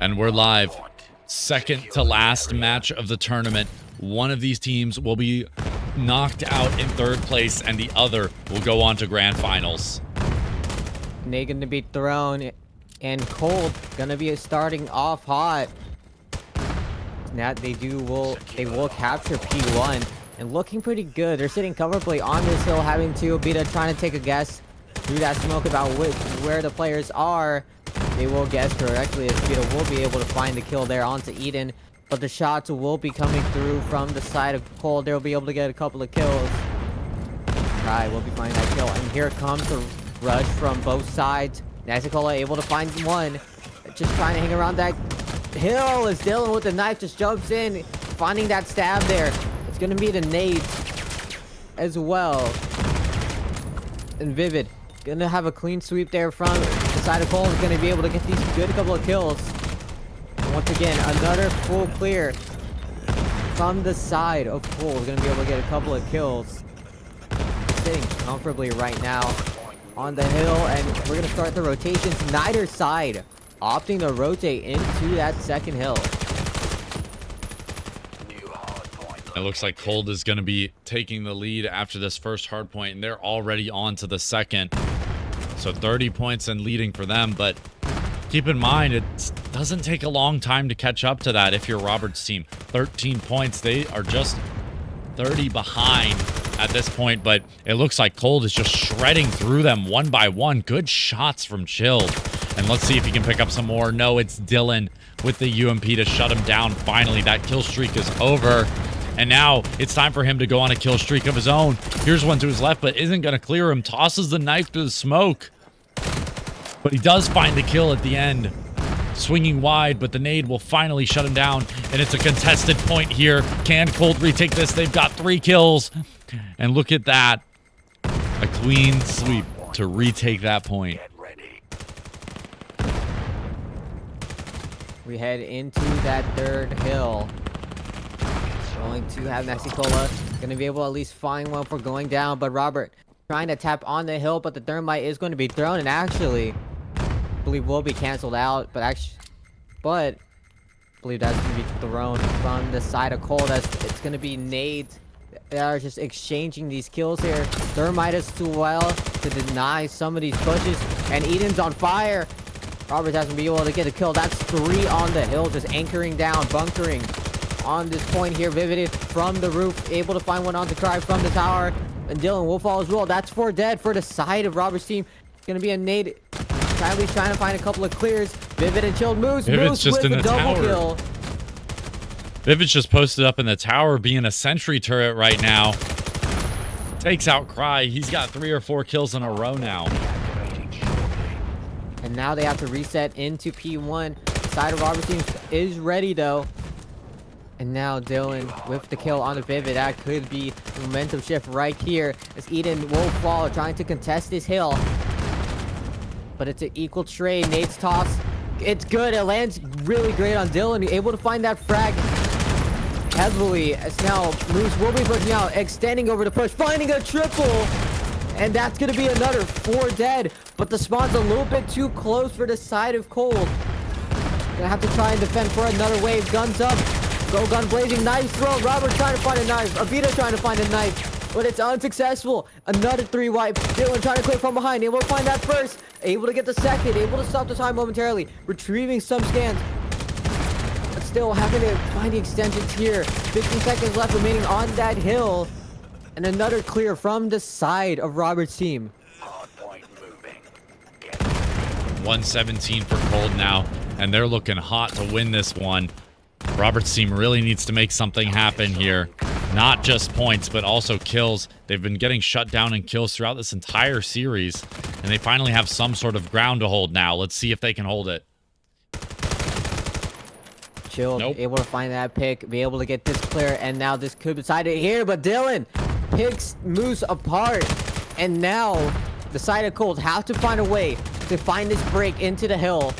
And we're live. Second to last match of the tournament. One of these teams will be knocked out in third place and the other will go on to grand finals. They're gonna be thrown and Cold gonna be starting off hot. Now they will capture P1 and looking pretty good. They're sitting comfortably on this hill, having to be trying to take a guess through that smoke about where the players are. They will guess correctly as Vito will be able to find the kill there onto Eden. But the shots will be coming through from the side of Cold. They'll be able to get a couple of kills. Right, we'll be finding that kill. And here comes the rush from both sides. Naxicola able to find one. Just trying to hang around that hill as Dylan with the knife just jumps in. Finding that stab there. It's going to be the nades as well. And Vivid going to have a clean sweep there from the side of Cole. Is going to be able to get these good couple of kills. Once again, another full clear from the side of Cole. Is going to be able to get a couple of kills. Sitting comfortably right now on the hill, and we're going to start the rotations. Neither side opting to rotate into that second hill. It looks like Cold is going to be taking the lead after this first hard point, and they're already on to the second. So 30 points and leading for them, but keep in mind, it doesn't take a long time to catch up to that if you're Robert's team. 13 points, they are just 30 behind at this point, but it looks like Cold is just shredding through them one by one. Good shots from Chilled. And let's see if he can pick up some more. No, it's Dylan with the UMP to shut him down. Finally, that kill streak is over. And now it's time for him to go on a kill streak of his own. Here's one to his left, but isn't going to clear him. Tosses the knife to the smoke. But he does find the kill at the end. Swinging wide, but the nade will finally shut him down. And it's a contested point here. Can Cold retake this? They've got 3 kills. And look at that. A clean sweep to retake that point. We head into that third hill. Going to have Naxicola. Going to be able to at least find one for going down. But Robert trying to tap on the hill, but the thermite is going to be thrown. And actually, I believe will be canceled out. But I believe that's going to be thrown from the side of Cold. It's going to be nades. They are just exchanging these kills here. Thermite as well to deny some of these pushes. And Eden's on fire. Robert hasn't been able to get a kill. That's 3 on the hill, just anchoring down, bunkering on this point here. Vivid from the roof, able to find one on the cry from the tower. And Dylan will fall as well. That's 4 dead for the side of Robert's team. It's going to be a nade. Tylee's trying to find a couple of clears. Vivid and Chilled moves. Vivid's just with in a the double tower. Kill. Vivid's just posted up in the tower being a sentry turret right now. Takes out Cry. He's got 3 or 4 kills in a row now. And now they have to reset into P1. The side of Robert's team is ready though. And now Dylan with the kill on the Vivid. That could be the momentum shift right here as Eden will fall trying to contest this hill. But it's an equal trade. Nate's toss. It's good. It lands really great on Dylan. Able to find that frag heavily as now Moose will be pushing out, extending over the push, finding a triple. And that's going to be another 4 dead. But the spawn's a little bit too close for the side of Cold. Gonna have to try and defend for another wave. Guns up. Go gun blazing. Knife throw. Robert trying to find a knife. Abita trying to find a knife. But it's unsuccessful. Another 3 wipe. Dylan trying to clear from behind. Able to find that first. Able to get the second. Able to stop the time momentarily. Retrieving some scans. But still having to find the extensions here. 15 seconds left remaining on that hill. And another clear from the side of Robert's team. 117 for Cold now, and they're looking hot to win this one. Robert's team really needs to make something happen here. Not just points, but also kills. They've been getting shut down in kills throughout this entire series, and they finally have some sort of ground to hold now. Let's see if they can hold it. Chilled, able to find that pick, be able to get this clear, and now this could be decided here, but Dylan picks Moose apart, and now the side of Cold have to find a way to find this break into the hill.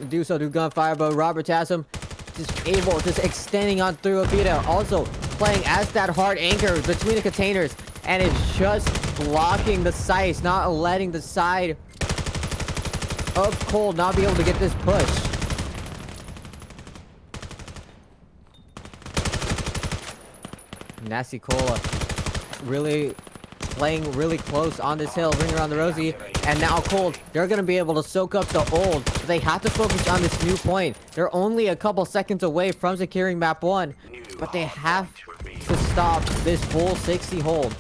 Do so through gunfire, but Robert has him just extending on through Abita, also playing as that hard anchor between the containers, and it's just blocking the sights, not letting the side of Cold not be able to get this push. Nasty Cola really playing really close on this hill, ring around the rosy, and now Cold, they're gonna be able to soak up the old, but they have to focus on this new point. They're only a couple seconds away from securing map 1, but they have to stop this full 60 hold.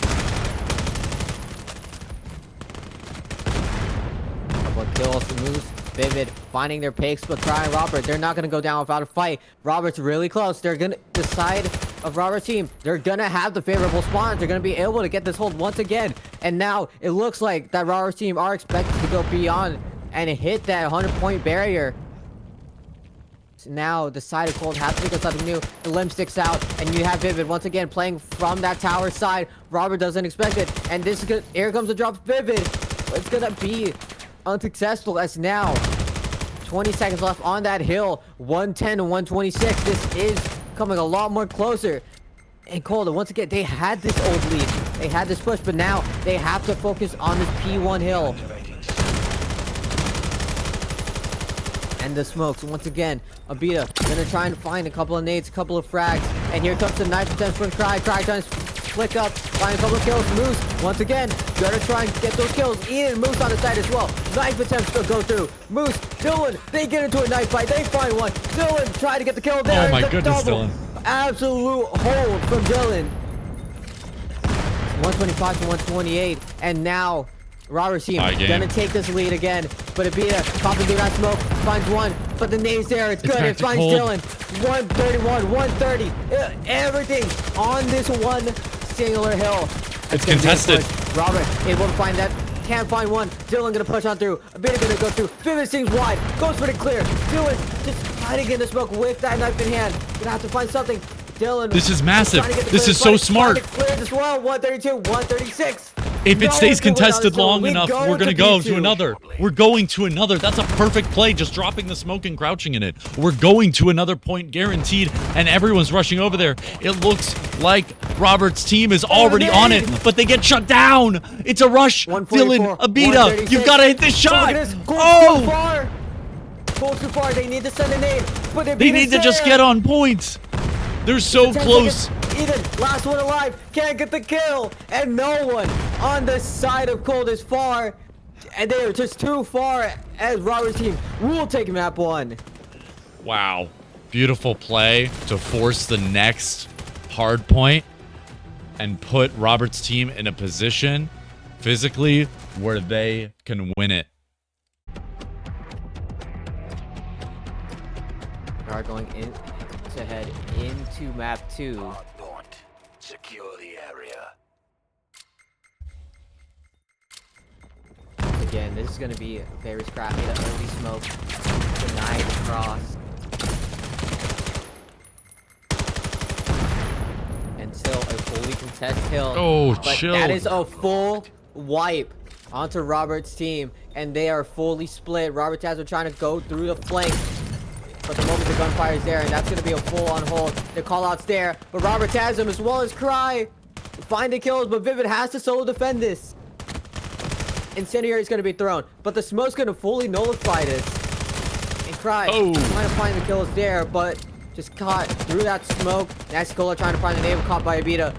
Couple of kills, moves, Vivid finding their picks, but trying Robert. They're not gonna go down without a fight. Robert's really close. They're gonna decide of Robert's team. They're gonna have the favorable spawns. They're gonna be able to get this hold once again. And now it looks like that Robert's team are expected to go beyond and hit that 100-point barrier. So now the side of Cold has to think of something new. The limb sticks out, and you have Vivid once again playing from that tower side. Robert doesn't expect it, and this is good. Here comes the drop. Vivid. It's gonna be unsuccessful as now 20 seconds left on that hill. 110 to 126. This is coming a lot more closer. And Cold, once again, they had this old lead. They had this push, but now they have to focus on this P1 hill. And the smokes, once again, Abita gonna try and find a couple of nades, a couple of frags. And here comes the knife attempt from Cry. Cry trying to flick up, find a couple of kills. Moose, once again, gonna try and get those kills. Ian, Moose on the side as well. Knife attempts to go through. Moose, Dylan, they get into a knife fight. They find one. Dylan trying to get the kill there. Oh my the goodness, double. Dylan. Absolute hold from Dylan. 125 to 128. And now Robert's team gonna take this lead again, but Abita popping through that smoke, finds one, but the nade's there, it's good, it finds Dylan. 131, 130, everything on this one singular hill. It's contested. Robert able to find that, can't find one. Dylan gonna push on through, Abita gonna go through, Vivid seems wide, goes for the clear. Dylan just hiding in the smoke with that knife in hand, gonna have to find something. Dylan, this is massive. This is so smart. Cleared as well. 132, 136. If it stays contested long enough, we're gonna go to another. We're going to another. That's a perfect play, just dropping the smoke and crouching in it. We're going to another point guaranteed, and everyone's rushing over there. It looks like Robert's team is already on it, but they get shut down. It's a rush. Dylan, Abita, you've got to hit this shot. Oh! Goal too far. They need to send a nade. But they need to just get on points. They're so close. Eden, last one alive, can't get the kill, and no one on the side of Cold is far, and they are just too far as Robert's team will take map 1. Wow, beautiful play to force the next hard point and put Robert's team in a position physically where they can win it. Are going in to head into map 2. Hardpoint. Secure the area. Again, this is going to be very scrappy. The early smoke, denied across. And still a fully contested hill. Oh, but chill. That is a full wipe onto Robert's team, and they are fully split. Robert Taz are trying to go through the flank. But the moment the gunfire is there, and that's going to be a full-on hold. The call-out's there, but Robert Tasm as well as Cry find the kills, but Vivid has to solo defend this. Incendiary is going to be thrown, but the smoke's going to fully nullify this. And Cry trying to find the kills there, but just caught through that smoke. Nasty Cola trying to find the name, caught by Abita.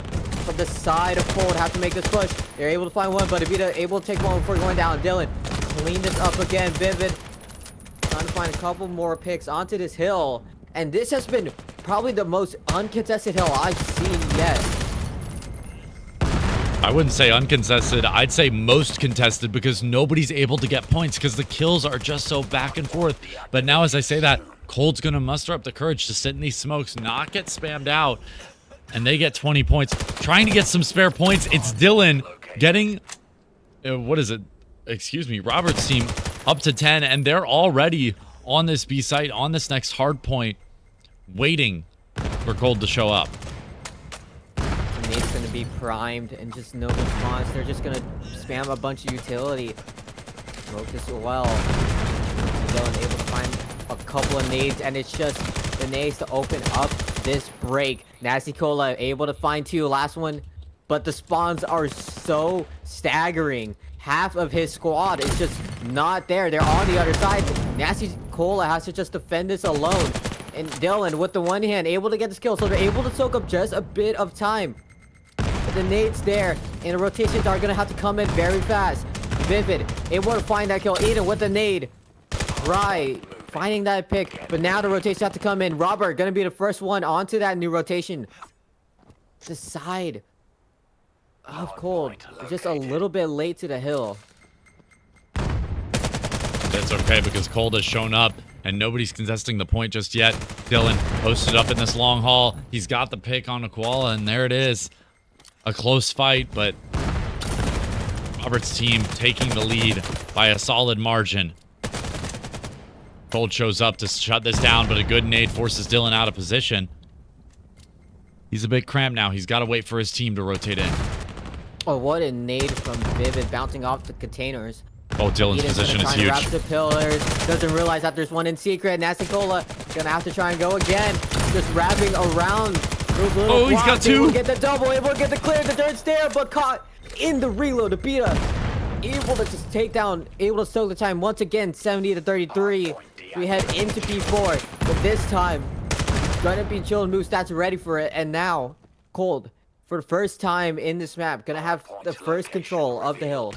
But the side of Cold have to make this push. They're able to find one, but Abita able to take one before going down. Dylan clean this up again. Vivid trying to find a couple more picks onto this hill, and this has been probably the most uncontested hill I've seen yet. I wouldn't say uncontested, I'd say most contested, because nobody's able to get points because the kills are just so back and forth. But now as I say that, Cold's gonna muster up the courage to sit in these smokes, not get spammed out, and they get 20 points. Trying to get some spare points, it's Dylan getting, what is it? Excuse me, Robert's team up to 10, and they're already on this B site, on this next hard point, waiting for Cold to show up. Nate's gonna be primed and just no response. They're just gonna spam a bunch of utility. Smoke this well. Dylan able to find a couple of nades, and it's just the nades to open up this break. Nasty Cola able to find 2, last one, but the spawns are so staggering. Half of his squad is just not there. They're on the other side. Nasty Cola has to just defend this alone. And Dylan, with the one hand, able to get this kill. So they're able to soak up just a bit of time. the nade's there, and the rotations are gonna have to come in very fast. Vivid able to find that kill. Eden with the nade. Right, finding that pick, but now the rotations have to come in. Robert gonna be the first one onto that new rotation. The side of Cold, just a little bit late to the hill. That's okay because Cold has shown up and nobody's contesting the point just yet. Dylan posted up in this long haul. He's got the pick on a koala, and there it is. A close fight, but Robert's team taking the lead by a solid margin. Cold shows up to shut this down, but a good nade forces Dylan out of position. He's a bit cramped now. He's got to wait for his team to rotate in. Oh, what a nade from Vivid bouncing off the containers. Oh, Dylan's position is huge. Wrap the pillars. Doesn't realize that there's one in secret. Nasicola gonna have to try and go again. Just wrapping around those little Oh, he's got two. Able to get the double. Able to get the clear. The third's there, but caught in the reload. Abita able to just take down. Able to soak the time once again. 70-33. We head into P4, but this time gonna be Chill and Moose. That's ready for it. And now Cold, for the first time in this map, gonna have the first control of the hill.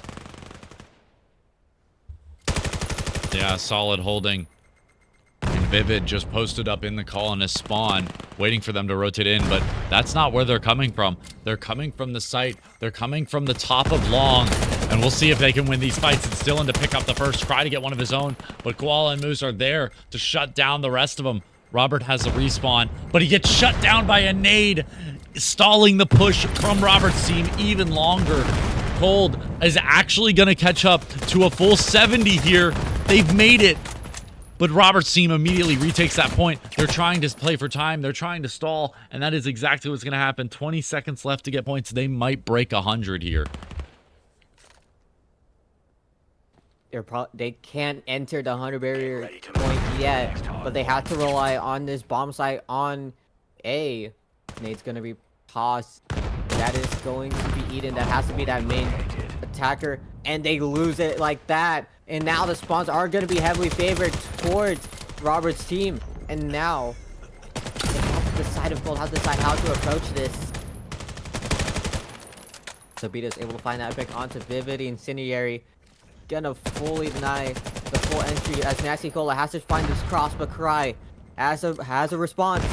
Yeah, solid holding. And Vivid just posted up in the colonist spawn, waiting for them to rotate in, but that's not where they're coming from. They're coming from the site. They're coming from the top of long, and we'll see if they can win these fights. It's Dylan to pick up the first try to get one of his own, but Koala and Moose are there to shut down the rest of them. Robert has a respawn, but he gets shut down by a nade, stalling the push from Robert's team even longer. Cold is actually going to catch up to a full 70 here. They've made it, but Robert's team immediately retakes that point. They're trying to play for time. They're trying to stall, and that is exactly what's going to happen. 20 seconds left to get points. They might break 100 here. They can't enter the 100 barrier point yet, but they have to rely on this bomb site on A. Nade's going to be tossed. That is going to be Eden. That has to be that main attacker, and they lose it like that. And now the spawns are going to be heavily favored towards Robert's team. And now they have to decide of Gold, have to decide how to approach this. So Beta's able to find that pick onto Vivid. Incendiary gonna fully deny the full entry as Nasty Cola has to find this cross, but Cry has a response.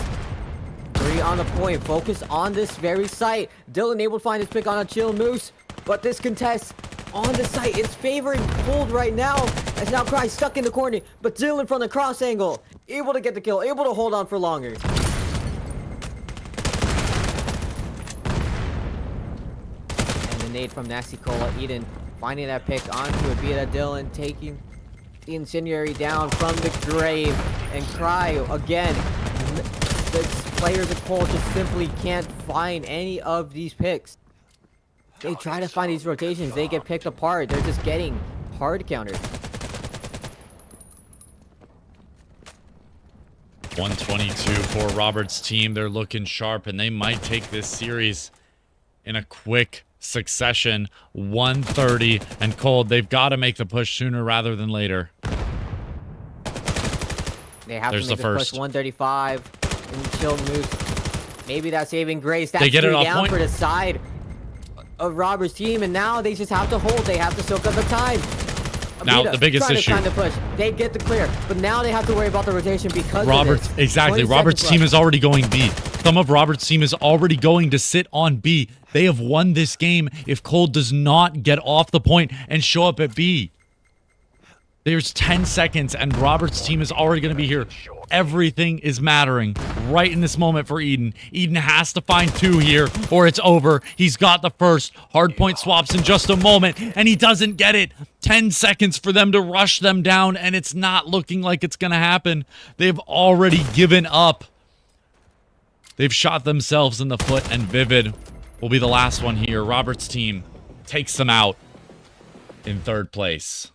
3 on the point, focus on this very site. Dylan able to find his pick on a Chill Moose, but this contest on the site is favoring Cold right now, as now Cry stuck in the corner, but Dylan from the cross angle able to get the kill, able to hold on for longer. And the nade from Nasty Cola. Eden finding that pick onto a Beta. Dylan taking the Incendiary down from the grave, and Cry again. The players of Cold just simply can't find any of these picks. They try to find these rotations, they get picked apart. They're just getting hard countered. 122 for Robert's team. They're looking sharp, and they might take this series in a quick succession. 130 and Cold. They've got to make the push sooner rather than later. They have There's to make the the first. push. 135 and Chill Moose. Maybe that saving grace. That's They get it off down point for the side of Robert's team, and now they just have to hold. They have to soak up the time. Now, Abita the biggest trying to issue. find the push. They get the clear, but now they have to worry about the rotation because Robert's, of this. exactly. 20 Robert's seconds team left. is already going B. Some of Robert's team is already going to sit on B. They have won this game if Cold does not get off the point and show up at B. There's 10 seconds, and Robert's team is already going to be here. Everything is mattering right in this moment for Eden. Eden has to find 2 here, or it's over. He's got the first. Hardpoint swaps in just a moment, and he doesn't get it. 10 seconds for them to rush them down, and it's not looking like it's going to happen. They've already given up. They've shot themselves in the foot, and Vivid will be the last one here. Robert's team takes them out in 3rd place.